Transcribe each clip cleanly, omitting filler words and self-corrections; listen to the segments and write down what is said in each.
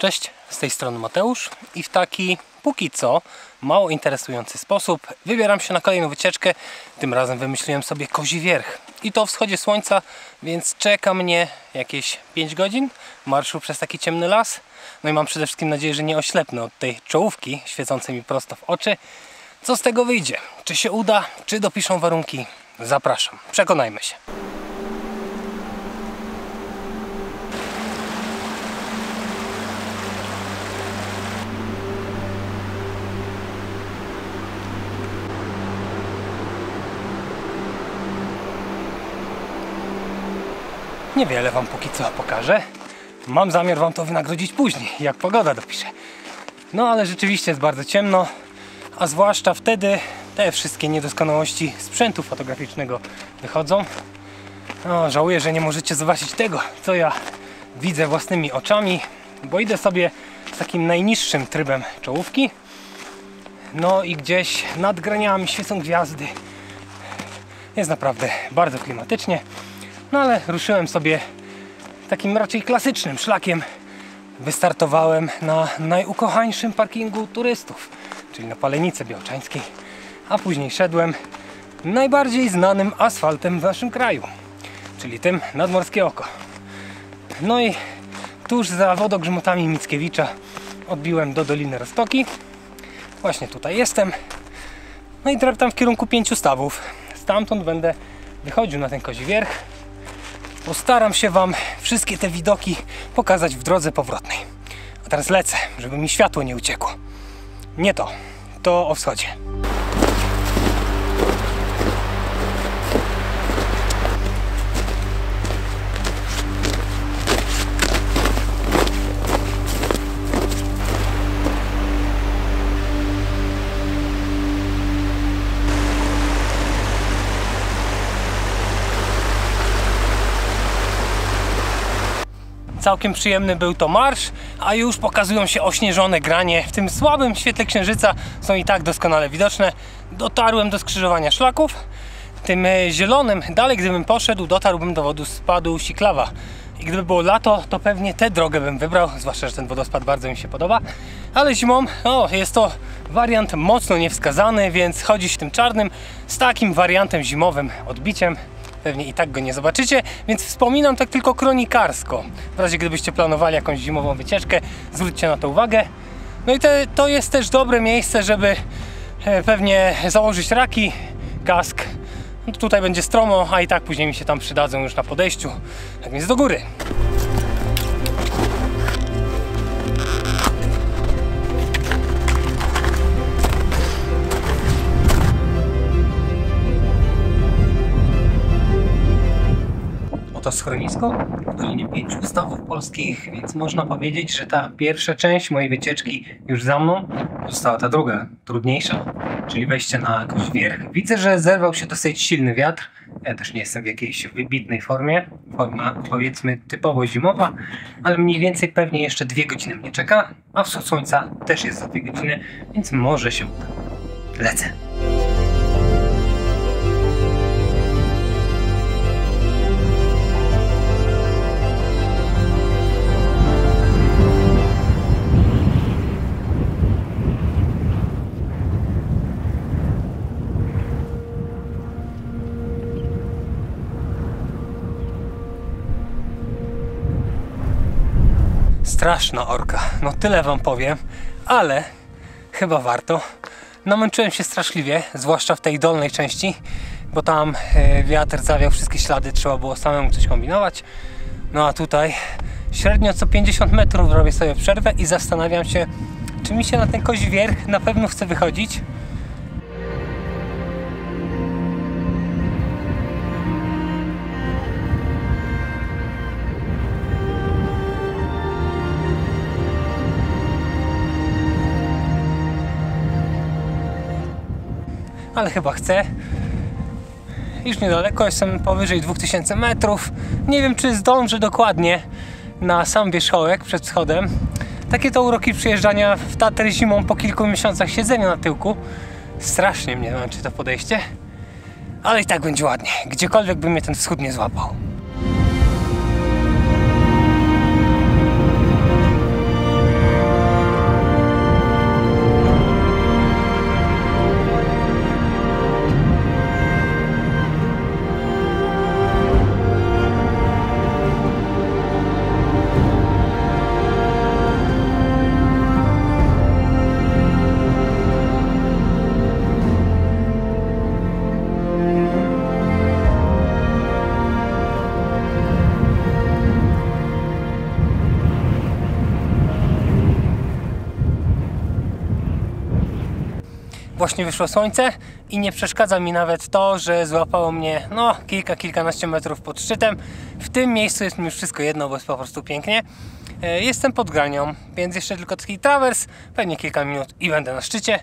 Cześć, z tej strony Mateusz i w taki póki co mało interesujący sposób wybieram się na kolejną wycieczkę. Tym razem wymyśliłem sobie Kozi Wierch i to o wschodzie słońca, więc czeka mnie jakieś 5 godzin marszu przez taki ciemny las. No i mam przede wszystkim nadzieję, że nie oślepnę od tej czołówki świecącej mi prosto w oczy. Co z tego wyjdzie? Czy się uda? Czy dopiszą warunki? Zapraszam, przekonajmy się. Niewiele wam póki co pokażę. Mam zamiar wam to wynagrodzić później, jak pogoda dopisze. No ale rzeczywiście jest bardzo ciemno, a zwłaszcza wtedy te wszystkie niedoskonałości sprzętu fotograficznego wychodzą. No, żałuję, że nie możecie zobaczyć tego, co ja widzę własnymi oczami, bo idę sobie z takim najniższym trybem czołówki. No i gdzieś nad graniami świecą gwiazdy. Jest naprawdę bardzo klimatycznie. No ale ruszyłem sobie takim raczej klasycznym szlakiem. Wystartowałem na najukochańszym parkingu turystów, czyli na Palenicy Białczańskiej, a później szedłem najbardziej znanym asfaltem w naszym kraju, czyli tym nad Morskie Oko. No i tuż za wodogrzmotami Mickiewicza odbiłem do Doliny Roztoki. Właśnie tutaj jestem. No i dreptam w kierunku 5 stawów. Stamtąd będę wychodził na ten Kozi Wierch. Postaram się wam wszystkie te widoki pokazać w drodze powrotnej. A teraz lecę, żeby mi światło nie uciekło. Nie to, to o wschodzie. Całkiem przyjemny był to marsz, a już pokazują się ośnieżone granie. W tym słabym świetle księżyca są i tak doskonale widoczne. Dotarłem do skrzyżowania szlaków. Tym zielonym, dalej gdybym poszedł, dotarłbym do wodospadu Siklawa. I gdyby było lato, to pewnie tę drogę bym wybrał, zwłaszcza, że ten wodospad bardzo mi się podoba. Ale zimą, jest to wariant mocno niewskazany, więc chodzić tym czarnym z takim wariantem zimowym odbiciem. Pewnie i tak go nie zobaczycie, więc wspominam tak tylko kronikarsko. W razie gdybyście planowali jakąś zimową wycieczkę, zwróćcie na to uwagę. No i to jest też dobre miejsce, żeby pewnie założyć raki, kask. No tutaj będzie stromo, a i tak później mi się tam przydadzą już na podejściu. Tak więc do góry. To schronisko w Dolinie 5 Stawów Polskich, więc można powiedzieć, że ta pierwsza część mojej wycieczki już za mną. Została ta druga, trudniejsza, czyli wejście na Kozi Wierch. Widzę, że zerwał się dosyć silny wiatr. Ja też nie jestem w jakiejś wybitnej formie. Forma powiedzmy typowo zimowa, ale mniej więcej pewnie jeszcze 2 godziny mnie czeka, a wschód słońca też jest za 2 godziny, więc może się uda. Lecę. Straszna orka, no tyle wam powiem, ale chyba warto. Namęczyłem się straszliwie, zwłaszcza w tej dolnej części, bo tam wiatr zawiał wszystkie ślady, trzeba było samemu coś kombinować. No a tutaj średnio co 50 metrów robię sobie przerwę i zastanawiam się, czy mi się na ten Kozi Wierch na pewno chce wychodzić. Ale chyba chcę. Już niedaleko, jestem powyżej 2000 metrów. Nie wiem, czy zdążę dokładnie na sam wierzchołek przed wschodem. Takie to uroki przyjeżdżania w Tatry zimą po kilku miesiącach siedzenia na tyłku. Strasznie mnie męczy to podejście. Ale i tak będzie ładnie, gdziekolwiek by mnie ten wschód nie złapał. właśnie wyszło słońce i nie przeszkadza mi nawet to, że złapało mnie no kilkanaście metrów pod szczytem. W tym miejscu jest mi już wszystko jedno, bo jest po prostu pięknie. Jestem pod Granią, więc jeszcze tylko taki trawers, pewnie kilka minut i będę na szczycie.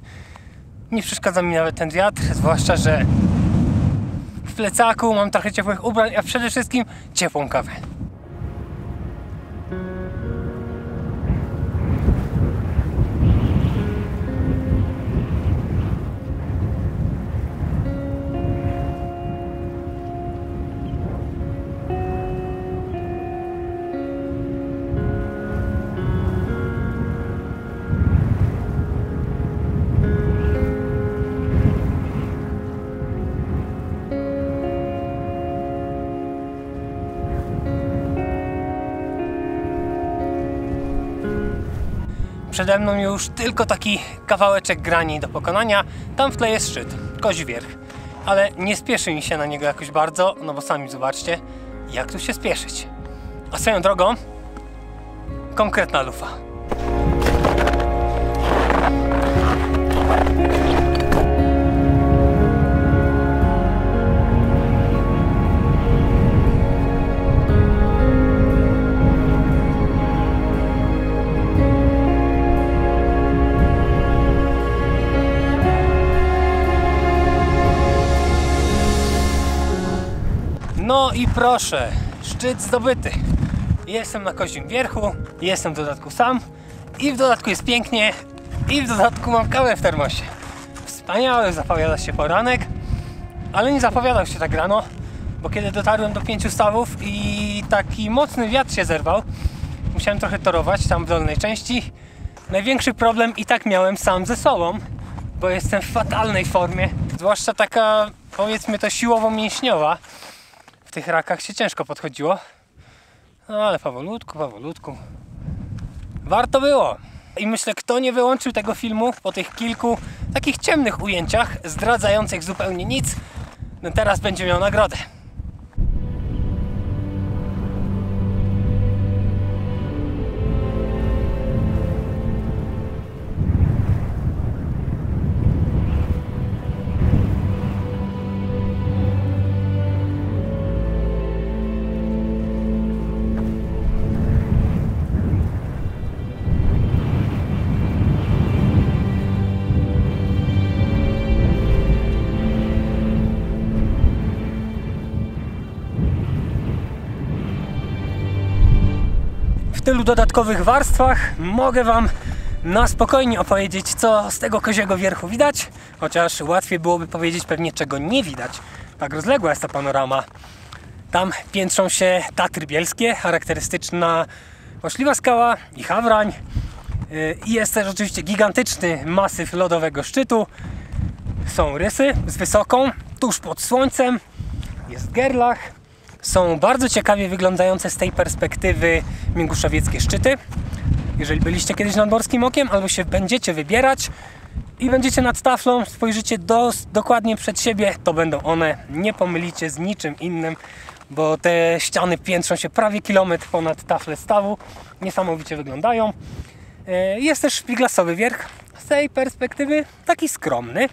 Nie przeszkadza mi nawet ten wiatr, zwłaszcza, że w plecaku mam trochę ciepłych ubrań, a przede wszystkim ciepłą kawę. Przede mną już tylko taki kawałeczek Grani do pokonania. Tam w tle jest szczyt, Kozi Wierch. Ale nie spieszy mi się na niego jakoś bardzo, no bo sami zobaczcie, jak tu się spieszyć. A swoją drogą, konkretna lufa. No i proszę, szczyt zdobyty. Jestem na Kozim Wierchu, jestem w dodatku sam i w dodatku jest pięknie i w dodatku mam kawę w termosie. Wspaniały zapowiada się poranek, ale nie zapowiadał się tak rano, bo kiedy dotarłem do 5 stawów i taki mocny wiatr się zerwał, musiałem trochę torować tam w dolnej części. Największy problem i tak miałem sam ze sobą, bo jestem w fatalnej formie, zwłaszcza taka, powiedzmy to, siłowo-mięśniowa. W tych rakach się ciężko podchodziło, no ale powolutku. Warto było. I myślę, kto nie wyłączył tego filmu po tych kilku takich ciemnych ujęciach, zdradzających zupełnie nic, no teraz będzie miał nagrodę. W tylu dodatkowych warstwach mogę Wam na spokojnie opowiedzieć, co z tego Koziego Wierchu widać, chociaż łatwiej byłoby powiedzieć pewnie, czego nie widać. Tak rozległa jest ta panorama. Tam piętrzą się Tatry Bielskie, charakterystyczna Możliwa Skała i Hawrań. I jest też oczywiście gigantyczny masyw lodowego szczytu. Są rysy z wysoką, tuż pod słońcem. Jest Gerlach. Są bardzo ciekawie wyglądające z tej perspektywy Mięguszowieckie szczyty. Jeżeli byliście kiedyś nad Morskim Okiem albo się będziecie wybierać i będziecie nad taflą, spojrzycie dokładnie przed siebie, to będą one. Nie pomylicie z niczym innym, bo te ściany piętrzą się prawie kilometr ponad taflę stawu. Niesamowicie wyglądają. Jest też Szpiglasowy Wierch. Z tej perspektywy taki skromny.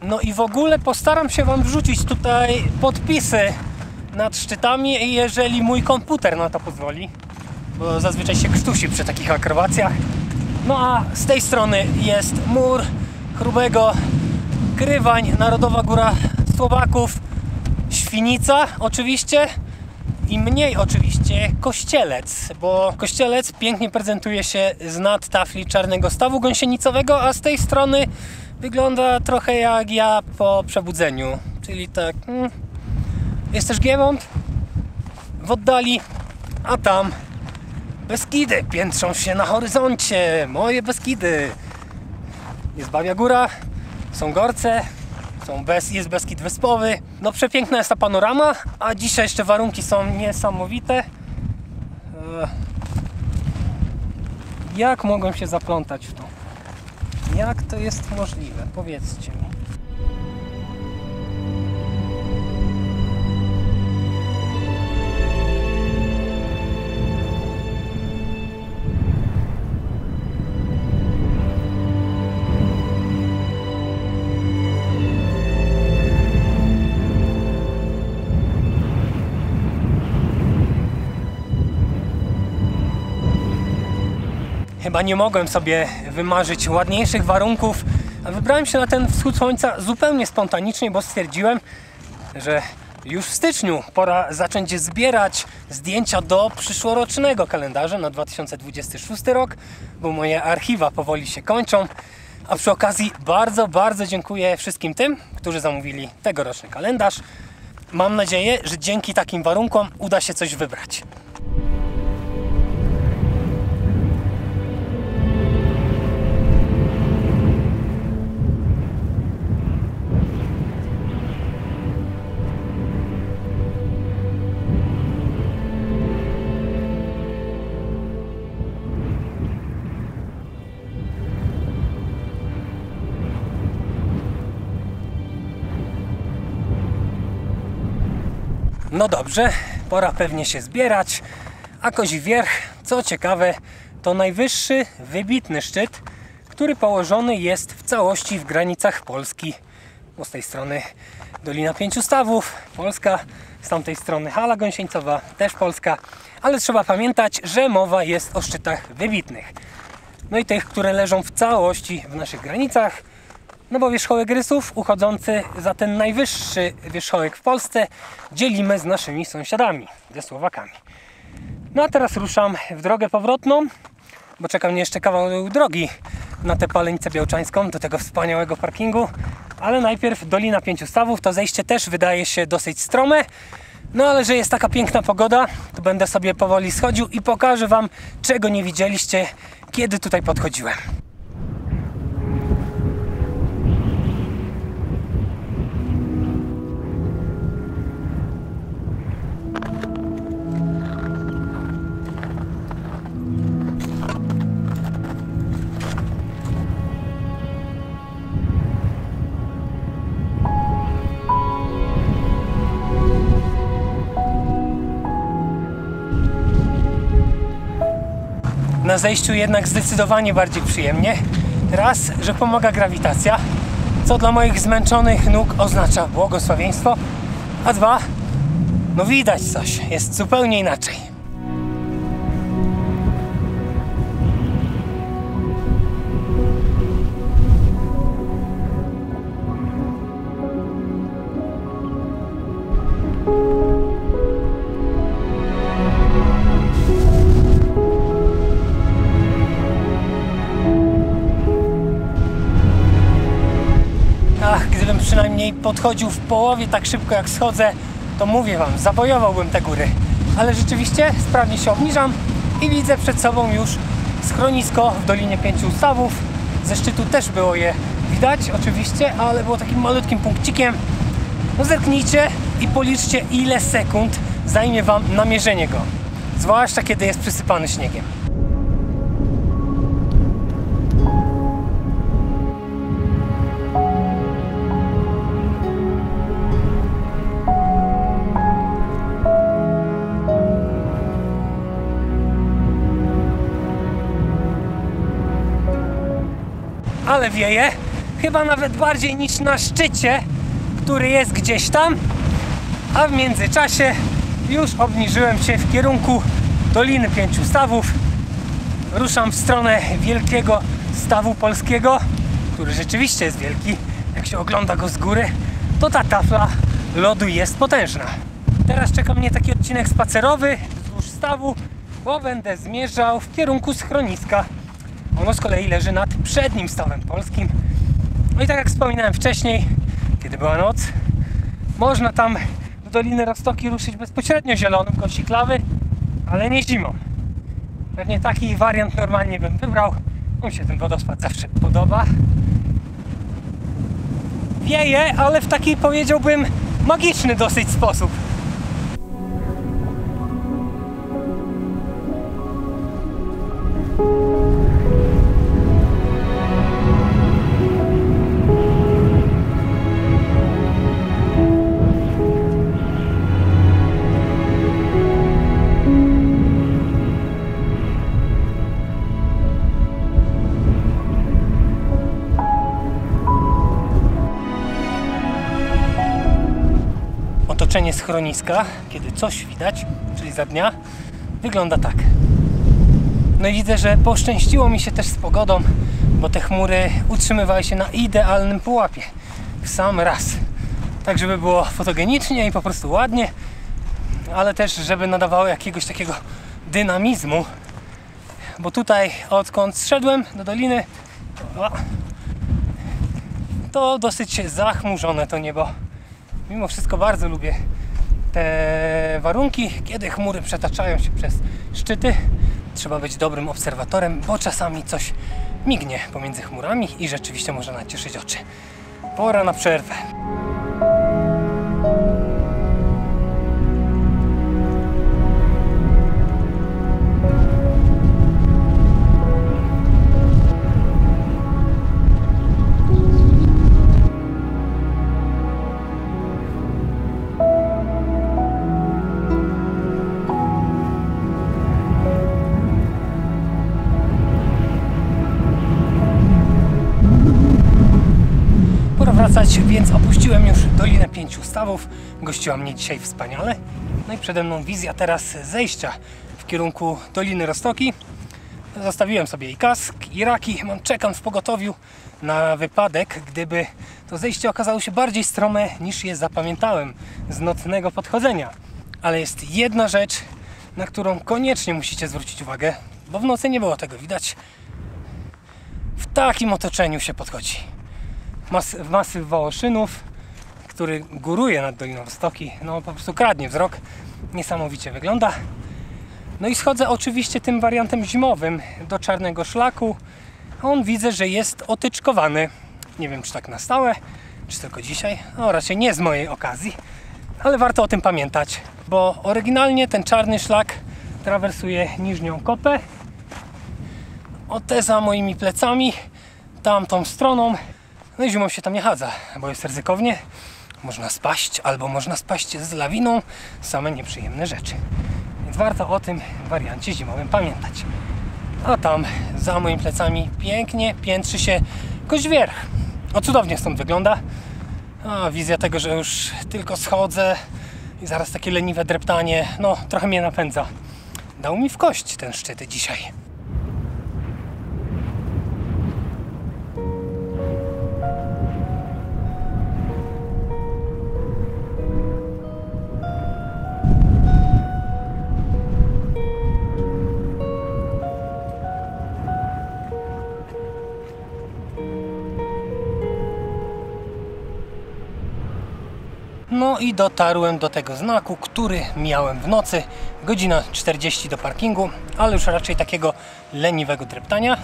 No i w ogóle postaram się Wam wrzucić tutaj podpisy nad szczytami, jeżeli mój komputer na to pozwoli, bo zazwyczaj się krztusi przy takich akrobacjach. No a z tej strony jest mur Chrubego, Krywań, Narodowa Góra Słowaków, Świnica oczywiście i mniej oczywiście Kościelec, bo Kościelec pięknie prezentuje się z nad tafli Czarnego Stawu Gąsienicowego, a z tej strony wygląda trochę jak ja po przebudzeniu, czyli tak... Jest też Giewont w oddali, a tam Beskidy piętrzą się na horyzoncie. Moje Beskidy. Jest Babia Góra, są Gorce, jest Beskid Wyspowy. No przepiękna jest ta panorama, a dzisiaj jeszcze warunki są niesamowite. Jak mogłem się zaplątać w to? Jak to jest możliwe? Powiedzcie mi. Chyba nie mogłem sobie wymarzyć ładniejszych warunków, a wybrałem się na ten wschód słońca zupełnie spontanicznie, bo stwierdziłem, że już w styczniu pora zacząć zbierać zdjęcia do przyszłorocznego kalendarza na 2026 rok, bo moje archiwa powoli się kończą. A przy okazji bardzo dziękuję wszystkim tym, którzy zamówili tegoroczny kalendarz. Mam nadzieję, że dzięki takim warunkom uda się coś wybrać. No dobrze, pora pewnie się zbierać, a Kozi Wierch, co ciekawe, to najwyższy, wybitny szczyt, który położony jest w całości w granicach Polski. Bo z tej strony Dolina Pięciu Stawów, Polska, z tamtej strony Hala Gąsieńcowa, też Polska, ale trzeba pamiętać, że mowa jest o szczytach wybitnych. No i tych, które leżą w całości w naszych granicach. No bo wierzchołek Rysów, uchodzący za ten najwyższy wierzchołek w Polsce, dzielimy z naszymi sąsiadami, ze Słowakami. No a teraz ruszam w drogę powrotną, bo czeka mnie jeszcze kawał drogi na tę Palenicę Białczańską, do tego wspaniałego parkingu. Ale najpierw Dolina Pięciu Stawów, to zejście też wydaje się dosyć strome. No ale że jest taka piękna pogoda, to będę sobie powoli schodził i pokażę Wam, czego nie widzieliście, kiedy tutaj podchodziłem. Na zejściu jednak zdecydowanie bardziej przyjemnie. Raz, że pomaga grawitacja, co dla moich zmęczonych nóg oznacza błogosławieństwo, a dwa, no widać coś, jest zupełnie inaczej. Gdybym przynajmniej podchodził w połowie tak szybko jak schodzę, to mówię Wam, zabojowałbym te góry. Ale rzeczywiście sprawnie się obniżam i widzę przed sobą już schronisko w Dolinie Pięciu Stawów. Ze szczytu też było je widać oczywiście, ale było takim malutkim punkcikiem. No zerknijcie i policzcie, ile sekund zajmie Wam namierzenie go. Zwłaszcza kiedy jest przysypany śniegiem. Ale wieje, chyba nawet bardziej niż na szczycie, który jest gdzieś tam, a w międzyczasie już obniżyłem się w kierunku Doliny Pięciu Stawów. Ruszam w stronę wielkiego stawu polskiego, który rzeczywiście jest wielki. Jak się ogląda go z góry, to ta tafla lodu jest potężna. Teraz czeka mnie taki odcinek spacerowy wzdłuż stawu, bo będę zmierzał w kierunku schroniska. Ono z kolei leży nad przednim stawem polskim. No i tak jak wspominałem wcześniej, kiedy była noc, można tam do Doliny Roztoki ruszyć bezpośrednio zielonym kości klawy, ale nie zimą. Pewnie taki wariant normalnie bym wybrał. Mi się ten wodospad zawsze podoba. Wieje, ale w taki, powiedziałbym, magiczny dosyć sposób. Otoczenie schroniska, kiedy coś widać, czyli za dnia, wygląda tak. No i widzę, że poszczęściło mi się też z pogodą, bo te chmury utrzymywały się na idealnym pułapie w sam raz. Tak, żeby było fotogenicznie i po prostu ładnie, ale też żeby nadawało jakiegoś takiego dynamizmu, bo tutaj odkąd zszedłem do doliny, to dosyć zachmurzone to niebo. Mimo wszystko bardzo lubię te warunki, kiedy chmury przetaczają się przez szczyty. Trzeba być dobrym obserwatorem, bo czasami coś mignie pomiędzy chmurami i rzeczywiście można nacieszyć oczy. Pora na przerwę. Wracać, więc opuściłem już Dolinę Pięciu Stawów. Gościła mnie dzisiaj wspaniale. No i przede mną wizja teraz zejścia w kierunku Doliny Roztoki. Zostawiłem sobie i kask, i raki. Czekam w pogotowiu na wypadek, gdyby to zejście okazało się bardziej strome niż je zapamiętałem z nocnego podchodzenia. Ale jest jedna rzecz, na którą koniecznie musicie zwrócić uwagę, bo w nocy nie było tego widać. W takim otoczeniu się podchodzi. Masyw Wołoszynów, który góruje nad Doliną Roztoki, no po prostu kradnie wzrok, niesamowicie wygląda. No i schodzę oczywiście tym wariantem zimowym do Czarnego Szlaku. On widzę, że jest otyczkowany. Nie wiem, czy tak na stałe, czy tylko dzisiaj. No raczej nie z mojej okazji, ale warto o tym pamiętać, bo oryginalnie ten Czarny Szlak trawersuje Niżnią Kopę. O te za moimi plecami, tamtą stroną. No i zimą się tam nie chadza, bo jest ryzykownie. Można spaść, albo można spaść z lawiną. Same nieprzyjemne rzeczy. Więc warto o tym wariancie zimowym pamiętać. A tam za moimi plecami pięknie piętrzy się Koźwierch. O, cudownie stąd wygląda. A wizja tego, że już tylko schodzę i zaraz takie leniwe dreptanie, no trochę mnie napędza. Dał mi w kość ten szczyt dzisiaj. No i dotarłem do tego znaku, który miałem w nocy. Godzina 40 do parkingu, ale już raczej takiego leniwego dreptania.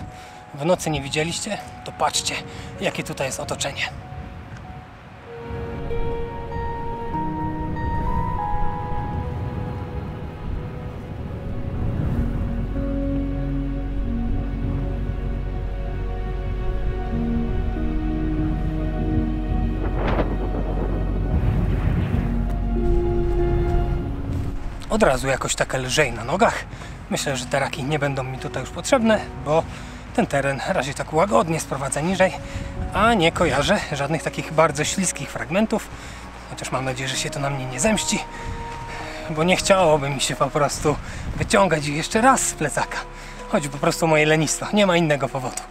W nocy nie widzieliście? To patrzcie, jakie tutaj jest otoczenie. Od razu jakoś tak lżej na nogach. Myślę, że te raki nie będą mi tutaj już potrzebne, bo ten teren raczej tak łagodnie sprowadza niżej, a nie kojarzę żadnych takich bardzo śliskich fragmentów. Chociaż mam nadzieję, że się to na mnie nie zemści, bo nie chciałoby mi się po prostu wyciągać ich jeszcze raz z plecaka. Chodzi po prostu o moje lenistwo, nie ma innego powodu.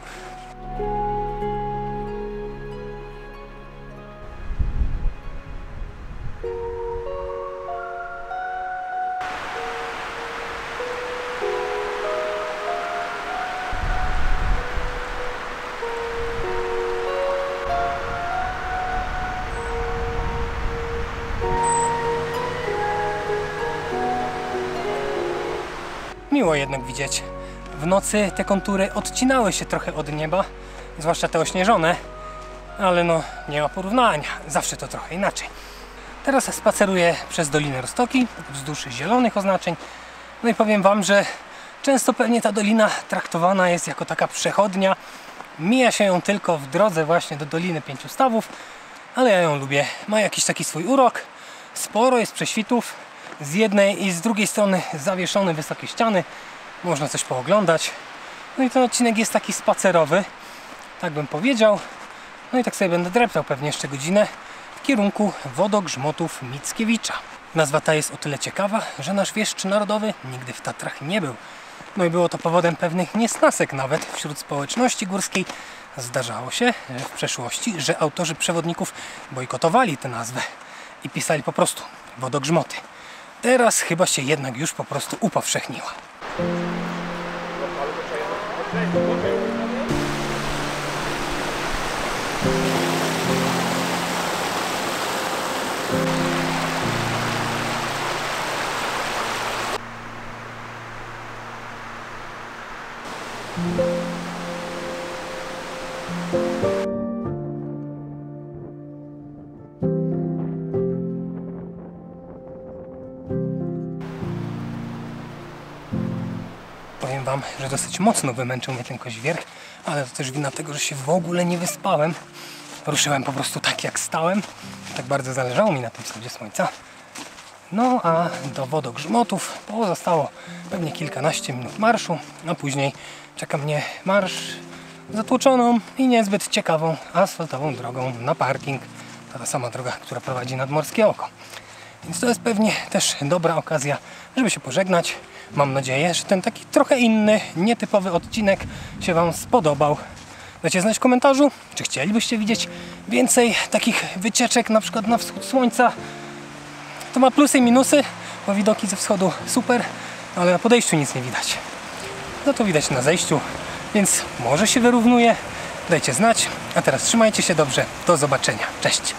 Miło jednak widzieć. W nocy te kontury odcinały się trochę od nieba, zwłaszcza te ośnieżone, ale no nie ma porównania, zawsze to trochę inaczej. Teraz spaceruję przez Dolinę Roztoki, wzdłuż zielonych oznaczeń. No i powiem Wam, że często pewnie ta dolina traktowana jest jako taka przechodnia. Mija się ją tylko w drodze właśnie do Doliny Pięciu Stawów, ale ja ją lubię. Ma jakiś taki swój urok, sporo jest prześwitów. Z jednej i z drugiej strony zawieszone wysokie ściany, można coś pooglądać. No i ten odcinek jest taki spacerowy, tak bym powiedział. No i tak sobie będę dreptał pewnie jeszcze godzinę w kierunku Wodogrzmotów Mickiewicza. Nazwa ta jest o tyle ciekawa, że nasz wieszcz narodowy nigdy w Tatrach nie był. No i było to powodem pewnych niesnasek nawet wśród społeczności górskiej. Zdarzało się w przeszłości, że autorzy przewodników bojkotowali tę nazwę i pisali po prostu wodogrzmoty. Teraz chyba się jednak już po prostu upowszechniła. Powiem wam, że dosyć mocno wymęczył mnie ten koźwierch, ale to też wina tego, że się w ogóle nie wyspałem. Ruszyłem po prostu tak jak stałem. Tak bardzo zależało mi na tym wschodzie słońca. No a do wodogrzmotów pozostało pewnie kilkanaście minut marszu, a później czeka mnie marsz zatłoczoną i niezbyt ciekawą asfaltową drogą na parking. To ta sama droga, która prowadzi nad Morskie Oko. Więc to jest pewnie też dobra okazja, żeby się pożegnać. Mam nadzieję, że ten taki trochę inny, nietypowy odcinek się wam spodobał. Dajcie znać w komentarzu, czy chcielibyście widzieć więcej takich wycieczek, na przykład na wschód słońca. To ma plusy i minusy, bo widoki ze wschodu super, ale na podejściu nic nie widać. No to widać na zejściu, więc może się wyrównuje. Dajcie znać, a teraz trzymajcie się dobrze. Do zobaczenia. Cześć!